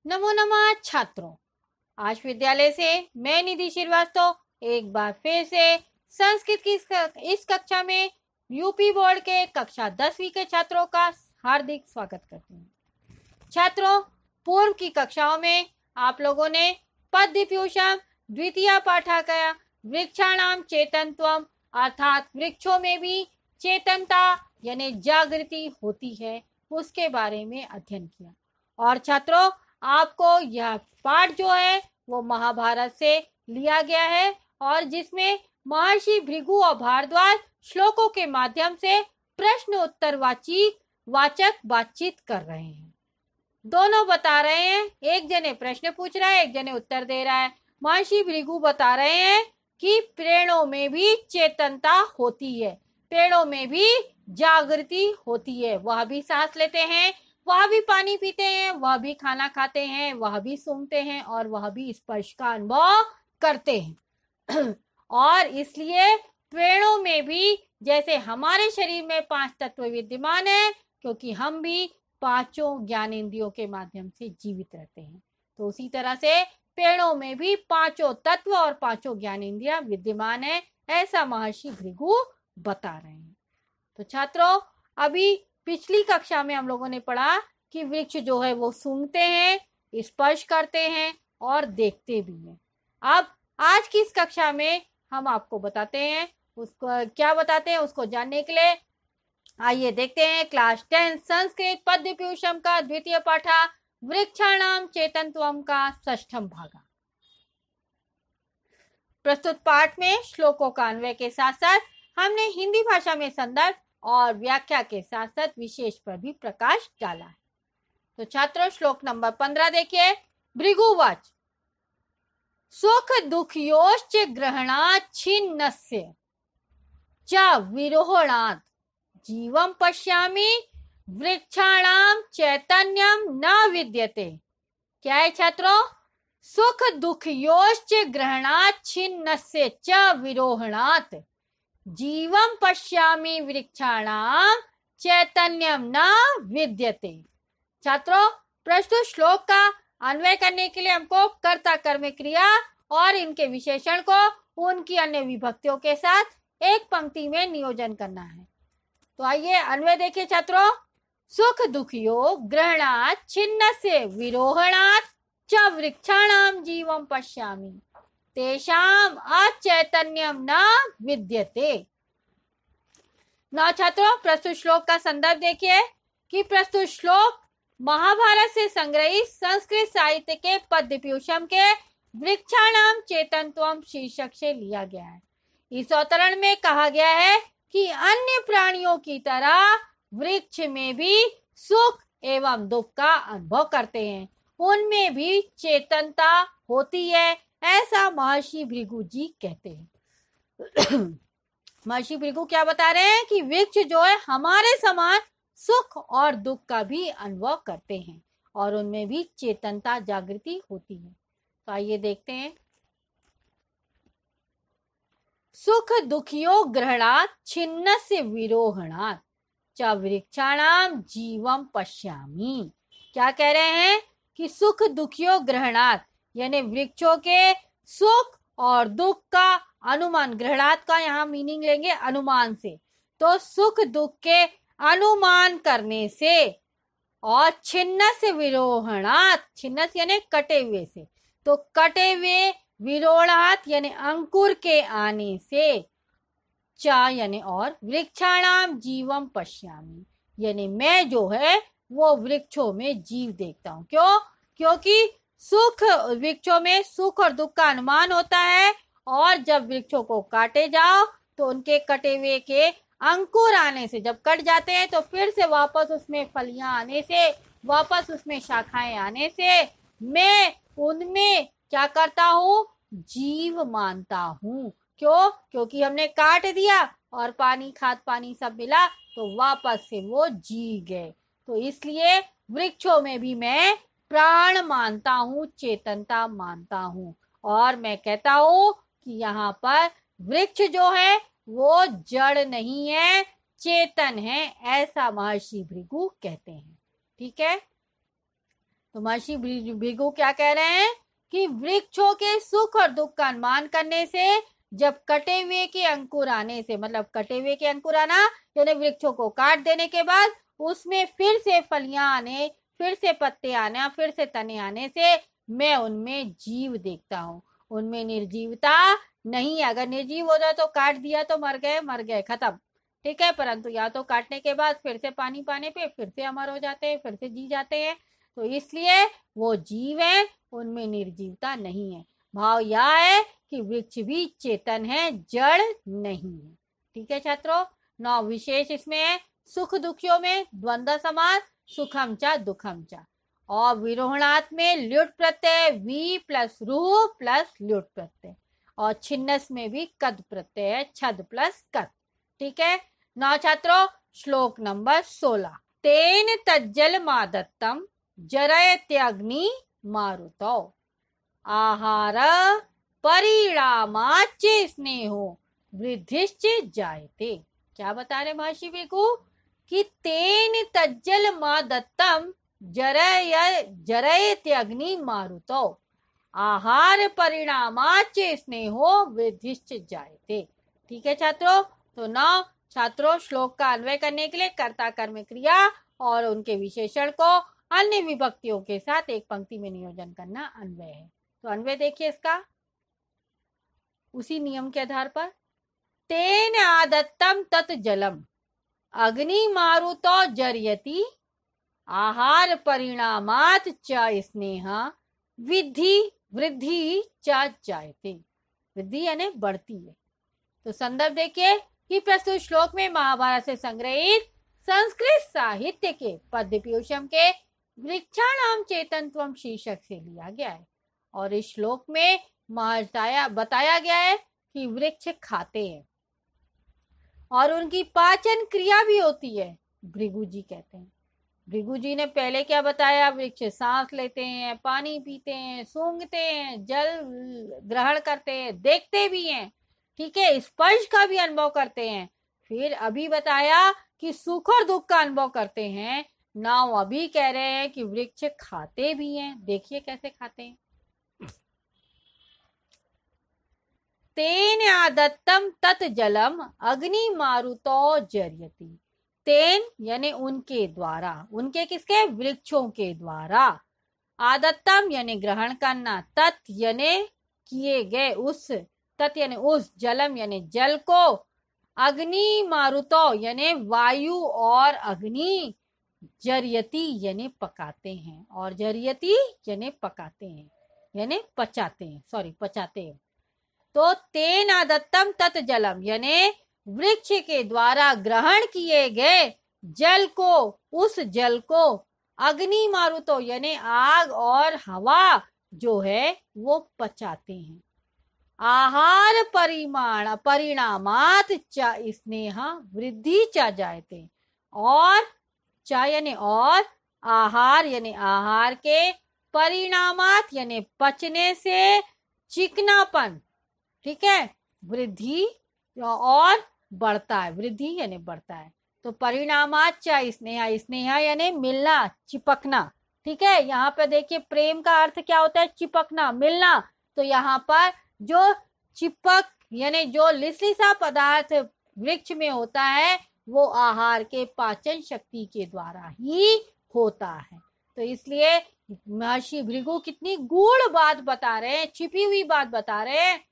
नमो नमः छात्रों। आज विद्यालय से मैं निधि श्रीवास्तव एक बार फिर से संस्कृत की इस कक्षा में यूपी बोर्ड के कक्षा 10वीं के छात्रों का हार्दिक स्वागत करती हूँ। छात्रों, पूर्व की कक्षाओं में आप लोगों ने पद्यपूषम द्वितीय पाठाकया वृक्षाणाम चेतनत्वम अर्थात वृक्षों में भी चेतनता यानी जागृति होती है उसके बारे में अध्ययन किया। और छात्रों, आपको यह पाठ जो है वो महाभारत से लिया गया है और जिसमें महर्षि भृगु और भारद्वाज श्लोकों के माध्यम से प्रश्न उत्तर वाचक बातचीत कर रहे हैं। दोनों बता रहे हैं, एक जने प्रश्न पूछ रहा है, एक जने उत्तर दे रहा है। महर्षि भृगु बता रहे हैं कि पेड़ों में भी चेतनता होती है, पेड़ों में भी जागृति होती है, वह भी सांस लेते हैं, वह भी पानी पीते हैं, वह भी खाना खाते हैं, वह भी सूंघते हैं और वह भी स्पर्श का अनुभव करते हैं। और इसलिए पेड़ों में भी जैसे हमारे शरीर में 5 तत्व विद्यमान है, क्योंकि हम भी 5 ज्ञानेंद्रियों के माध्यम से जीवित रहते हैं, तो उसी तरह से पेड़ों में भी 5 तत्व और 5 ज्ञानेंद्रियां विद्यमान है, ऐसा महर्षि भृगु बता रहे हैं। तो छात्रों, अभी पिछली कक्षा में हम लोगों ने पढ़ा कि वृक्ष जो है वो सूंघते हैं, स्पर्श करते हैं और देखते भी हैं। अब आज की इस कक्षा में हम आपको बताते हैं, उसको क्या बताते हैं उसको जानने के लिए आइए देखते हैं क्लास 10 संस्कृत पद्यपूषम का द्वितीय पाठा वृक्षाणाम चेतनत्वम का 6ठम भागा। प्रस्तुत पाठ में श्लोकों का अन्वय के साथ साथ हमने हिंदी भाषा में संदर्भ और व्याख्या के साथ साथ विशेष पर भी प्रकाश डाला है। तो छात्रों, श्लोक नंबर 15 देखिए। भृगुवाच सुख दुखयोश्च ग्रहणात् छिन्नस्य च विरोहणात् जीवं पश्यामि वृक्षाणाम चैतन्यम न विद्यते। क्या है छात्रों? सुख दुखयोश्च ग्रहणात् छिन्नस्य च विरोहणात् जीवं पश्यामि वृक्षाणाम चैतन्यम न विद्यते। छात्रों, प्रस्तुत श्लोक का अन्वय करने के लिए हमको कर्ता कर्म क्रिया और इनके विशेषण को उनकी अन्य विभक्तियों के साथ एक पंक्ति में नियोजन करना है। तो आइए अन्वय देखिए छात्रों। सुख दुखयो ग्रहणात् छिन्नस्य विरोहणात् च वृक्षाणाम जीवं पश्यामि तेषाम अचैतन्यम न विद्यते। ना छात्रों, प्रस्तुत श्लोक का संदर्भ देखिए कि प्रस्तुत श्लोक महाभारत से संग्रहित संस्कृत साहित्य के पद्यपूषम के वृक्षाणाम चेतनत्वम शीर्षक से लिया गया है। इस अवतरण में कहा गया है कि अन्य प्राणियों की तरह वृक्ष में भी सुख एवं दुख का अनुभव करते हैं, उनमें भी चेतनता होती है, ऐसा महर्षि भृगु जी कहते हैं। महर्षि भृगु क्या बता रहे हैं कि वृक्ष जो है हमारे समान सुख और दुख का भी अनुभव करते हैं और उनमें भी चेतनता जागृति होती है। तो आइए देखते हैं। सुख दुखियो ग्रहणात् छिन्नस्य विरोहणात् च वृक्षाणाम जीवं पश्यामि। क्या कह रहे हैं कि सुख दुखियो ग्रहणात् यानी वृक्षों के सुख और दुख का अनुमान, ग्रहणात् का यहाँ मीनिंग लेंगे अनुमान से, तो सुख दुख के अनुमान करने से और छिन्नस्य विरोहणात्, छिन्नस्य यानी कटे हुए से, तो कटे हुए विरोहणात् यानी अंकुर के आने से, चा यानी और वृक्षाणाम जीवम पश्यामि यानी मैं जो है वो वृक्षों में जीव देखता हूँ। क्यों? क्योंकि सुख वृक्षों में सुख और दुख का अनुमान होता है और जब वृक्षों को काटे जाओ तो उनके कटे हुए के अंकुर आने से, जब कट जाते हैं तो फिर से वापस उसमें फलियां आने से, वापस उसमें शाखाएं आने से मैं उनमें क्या करता हूँ? जीव मानता हूँ। क्यों? क्योंकि हमने काट दिया और पानी, खाद पानी सब मिला तो वापस से वो जी गए। तो इसलिए वृक्षों में भी मैं प्राण मानता हूँ, चेतनता मानता हूँ और मैं कहता हूँ कि यहाँ पर वृक्ष जो है वो जड़ नहीं है, चेतन है, ऐसा महर्षि भृगु कहते हैं। ठीक है। तो महर्षि भृगु क्या कह रहे हैं कि वृक्षों के सुख और दुख का अनुमान करने से, जब कटे हुए के अंकुर आने से, मतलब कटे हुए के अंकुर आना यानी वृक्षों को काट देने के बाद उसमें फिर से फलियां आने, फिर से पत्ते आने, फिर से तने आने से मैं उनमें जीव देखता हूँ। उनमें निर्जीवता नहीं है। अगर निर्जीव हो जाए तो काट दिया तो मर गए खत्म, ठीक है। परंतु या तो काटने के बाद फिर से पानी पाने पे फिर से अमर हो जाते हैं, फिर से जी जाते हैं। तो इसलिए वो जीव है, उनमें निर्जीवता नहीं है। भाव यह है कि वृक्ष भी चेतन है, जड़ नहीं है। ठीक है छात्रों। 9 विशेष इसमें है। सुख दुखियों में द्वंद्व समास, सुखम चा दुखम चा। और विरोहणात् में ल्युट प्रत्यय वी प्लस रूह प्लस ल्युट प्रत्यय। और छिन्नस में भी कद प्रत्यय है, छद प्लस कद। ठीक है। 9 छात्रों, श्लोक नंबर 16। तेन तज्जल मादत्तम जरयत्यग्नि मारुतौ आहार परिणामाच्च स्नेहो वृद्धिश्च जायते। क्या बता रहे महर्षि भृगु कि तेन तज्जल मादत्तम जरयत्यग्नि मारुतौ आहार परिणामाच्च स्नेहो वृद्धिश्च जायते। ठीक है छात्रों। तो 9 छात्रों, श्लोक का अन्वय करने के लिए कर्ता कर्म क्रिया और उनके विशेषण को अन्य विभक्तियों के साथ एक पंक्ति में नियोजन करना अन्वय है। तो अन्वय देखिए इसका उसी नियम के आधार पर। तेन आदत्तम तत् जलम अग्नि मारुतो जर्यति आहार परिणामात् च स्नेहा वृद्धि च जायते। वृद्धि यानी बढ़ती है। तो संदर्भ देखिए कि प्रस्तुत श्लोक में महाभारत से संग्रहित संस्कृत साहित्य के पद्य पीयूषम के वृक्षाणाम चेतनत्वम शीर्षक से लिया गया है। और इस श्लोक में बताया गया है कि वृक्ष खाते हैं और उनकी पाचन क्रिया भी होती है। भृगु जी कहते हैं, भृगु जी ने पहले क्या बताया, वृक्ष सांस लेते हैं, पानी पीते हैं, सूंघते हैं, जल ग्रहण करते हैं, देखते भी हैं, ठीक है, स्पर्श का भी अनुभव करते हैं। फिर अभी बताया कि सुख और दुख का अनुभव करते हैं। नाउ अभी कह रहे हैं कि वृक्ष खाते भी हैं। देखिए कैसे खाते हैं। तेन आदत्तम तत् जलम अग्नि मारुतो जर्यति। तेन यानी उनके द्वारा, उनके किसके, वृक्षों के द्वारा। आदत्तम यानी ग्रहण करना, तत् यानी किए गए, उस, तत् यानी उस, जलम यानी जल को, अग्नि मारुतो यानी वायु और अग्नि, जर्यति यानी पकाते हैं, और जर्यति यानी पकाते हैं यानी पचाते हैं, पचाते हैं। तो तेन आदत्तम तत् जलम यानी वृक्ष के द्वारा ग्रहण किए गए जल को, उस जल को, अग्नि मारुतो यानी आग और हवा जो है वो पचाते हैं। आहार परिणामात् च स्नेहा वृद्धि च जायते। और च यानी और, आहार यानी आहार के, परिणामात् यानी पचने से, चिकनापन, ठीक है, वृद्धि और बढ़ता है, वृद्धि यानी बढ़ता है। तो परिणामात् च स्नेहा, स्नेहा यानी मिलना, चिपकना, ठीक है। यहाँ पे देखिए प्रेम का अर्थ क्या होता है, चिपकना, मिलना। तो यहाँ पर जो चिपक यानी जो लिसलिसा पदार्थ वृक्ष में होता है वो आहार के पाचन शक्ति के द्वारा ही होता है। तो इसलिए महर्षि भृगु कितनी गूढ़ बात बता रहे हैं, छिपी हुई बात बता रहे हैं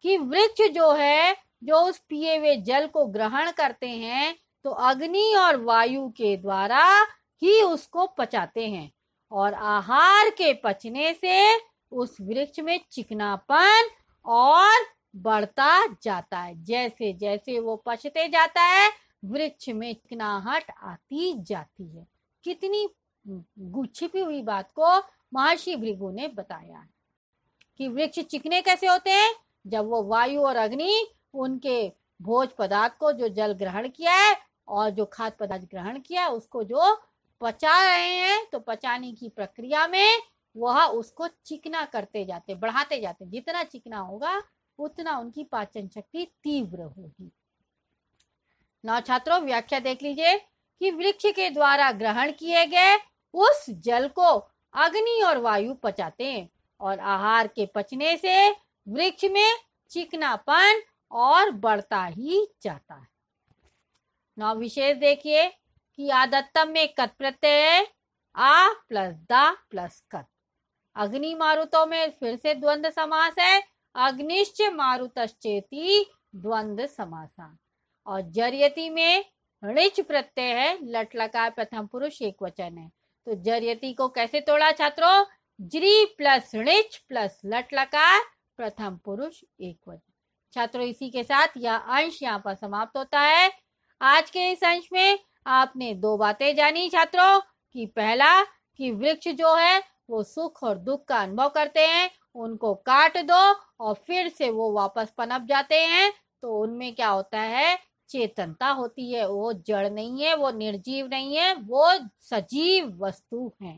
कि वृक्ष जो है, जो उस पिए हुए जल को ग्रहण करते हैं तो अग्नि और वायु के द्वारा ही उसको पचाते हैं, और आहार के पचने से उस वृक्ष में चिकनापन और बढ़ता जाता है। जैसे जैसे वो पचते जाता है वृक्ष में चिकनाहट आती जाती है। कितनी छिपी हुई बात को महर्षि भृगु ने बताया है कि वृक्ष चिकने कैसे होते हैं, जब वो वायु और अग्नि उनके भोज पदार्थ को, जो जल ग्रहण किया है और जो खाद्य पदार्थ ग्रहण किया है उसको जो पचा रहे हैं, तो पचाने की प्रक्रिया में वह उसको चिकना करते जाते, बढ़ाते जाते। जितना चिकना होगा उतना उनकी पाचन शक्ति तीव्र होगी। नौ छात्रों, व्याख्या देख लीजिए कि वृक्ष के द्वारा ग्रहण किए गए उस जल को अग्नि और वायु पचाते हैं और आहार के पचने से वृक्ष में चिकनापन और बढ़ता ही जाता है। नौ विशेष देखिए कि आदत्तम में कत प्रत्यय है, आ प्लस दा प्लस कत। अग्नि मारुतों में फिर से द्वंद्व समास है, अग्निश्च मारुतश्चेति द्वंद्व समासा। और जर्यति में ऋच प्रत्यय है, लट लकार प्रथम पुरुष एक वचन है। तो जर्यति को कैसे तोड़ा छात्रों? ज्री प्लस ऋच प्लस लट लकार प्रथम पुरुष एक वचन। छात्रों इसी के साथ यह अंश यहाँ पर समाप्त होता है। आज के इस अंश में आपने दो बातें जानी छात्रों कि पहला कि वृक्ष जो है वो सुख और दुख का अनुभव करते हैं, उनको काट दो और फिर से वो वापस पनप जाते हैं तो उनमें क्या होता है? चेतनता होती है। वो जड़ नहीं है, वो निर्जीव नहीं है, वो सजीव वस्तु है।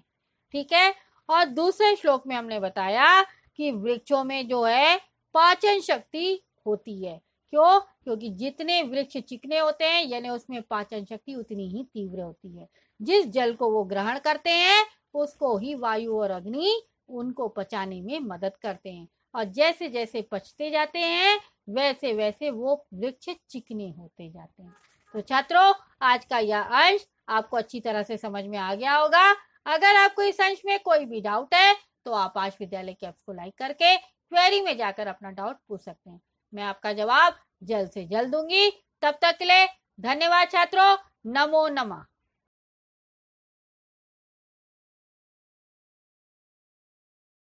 ठीक है। और दूसरे श्लोक में हमने बताया कि वृक्षों में जो है पाचन शक्ति होती है। क्यों? क्योंकि जितने वृक्ष चिकने होते हैं यानी उसमें पाचन शक्ति उतनी ही तीव्र होती है। जिस जल को वो ग्रहण करते हैं उसको ही वायु और अग्नि उनको पचाने में मदद करते हैं और जैसे जैसे पचते जाते हैं वैसे वैसे वो वृक्ष चिकने होते जाते हैं। तो छात्रों आज का यह अंश आपको अच्छी तरह से समझ में आ गया होगा। अगर आपको इस अंश में कोई भी डाउट है तो आप आश विद्यालय के ऐप्स को लाइक करके क्वेरी में जाकर अपना डाउट पूछ सकते हैं। मैं आपका जवाब जल्द से जल्द दूंगी। तब तक के लिए धन्यवाद छात्रों। नमो नमः।